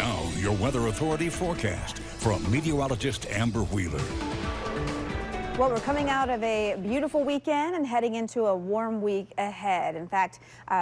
Now, your Weather Authority forecast from meteorologist Amber Wheeler. Well, we're coming out of a beautiful weekend and heading into a warm week ahead. In fact,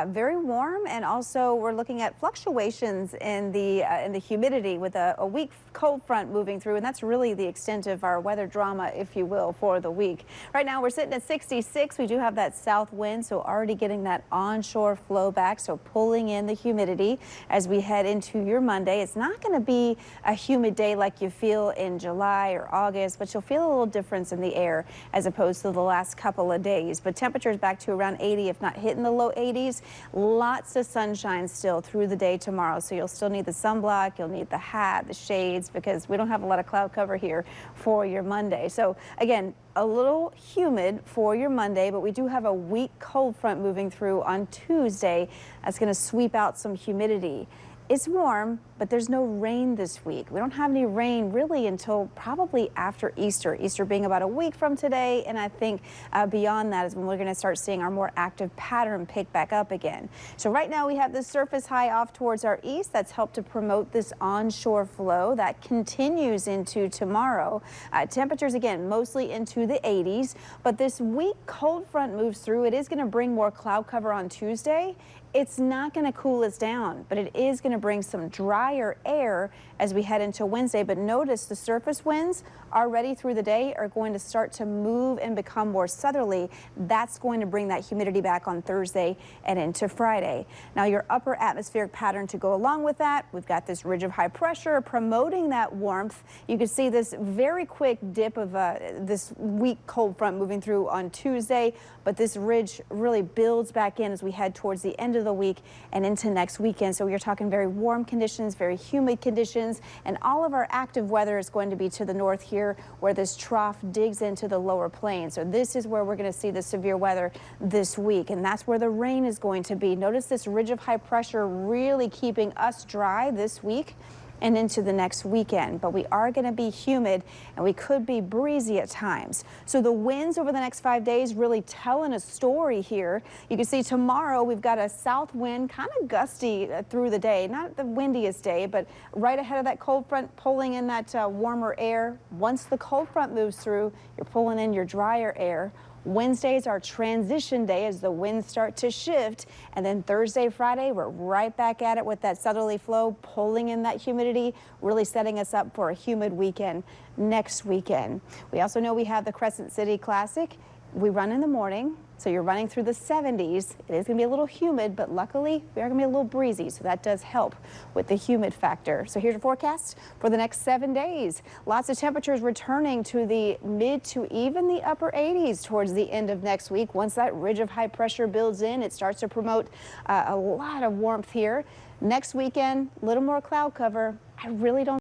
very warm, and also we're looking at fluctuations in the humidity with a weak cold front moving through, and that's really the extent of our weather drama, if you will, for the week. Right now, we're sitting at 66. We do have that south wind, so already getting that onshore flow back, so pulling in the humidity as we head into your Monday. It's not going to be a humid day like you feel in July or August, but you'll feel a little difference in the air as opposed to the last couple of days. But temperatures back to around 80, if not hitting the low 80s. Lots of sunshine still through the day tomorrow, so you'll still need the sunblock, you'll need the hat, the shades, because we don't have a lot of cloud cover here for your Monday. So again, a little humid for your Monday, but we do have a weak cold front moving through on Tuesday. That's going to sweep out some humidity. It's warm, but there's no rain this week. We don't have any rain really until probably after Easter. Easter being about a week from today, and I think beyond that is when we're going to start seeing our more active pattern pick back up again. So right now we have this surface high off towards our east that's helped to promote this onshore flow that continues into tomorrow. Temperatures again mostly into the 80s, but this weak cold front moves through. It is going to bring more cloud cover on Tuesday. It's not going to cool us down, but it is going to bring some drier air as we head into Wednesday. But notice the surface winds already through the day are going to start to move and become more southerly. That's going to bring that humidity back on Thursday and into Friday. Now, your upper atmospheric pattern to go along with that, we've got this ridge of high pressure promoting that warmth. You can see this very quick dip of this weak cold front moving through on Tuesday, but this ridge really builds back in as we head towards the end of the week and into next weekend. So we're talking very warm conditions, very humid conditions, and all of our active weather is going to be to the north here where this trough digs into the lower plains. So this is where we're going to see the severe weather this week, and that's where the rain is going to be. Notice this ridge of high pressure really keeping us dry this week and into the next weekend, but we are going to be humid and we could be breezy at times. So the winds over the next 5 days really telling a story here. You can see tomorrow we've got a south wind, kind of gusty through the day, not the windiest day, but right ahead of that cold front pulling in that warmer air. Once the cold front moves through, you're pulling in your drier air. Wednesday's our transition day as the winds start to shift, and then Thursday, Friday, we're right back at it with that southerly flow pulling in that humidity, really setting us up for a humid weekend next weekend. We also know we have the Crescent City Classic. We run in the morning, so you're running through the 70s. It is going to be a little humid, but luckily we are going to be a little breezy, so that does help with the humid factor. So here's your forecast for the next 7 days. Lots of temperatures returning to the mid to even the upper 80s towards the end of next week. Once that ridge of high pressure builds in, it starts to promote a lot of warmth here. Next weekend, a little more cloud cover. I really don't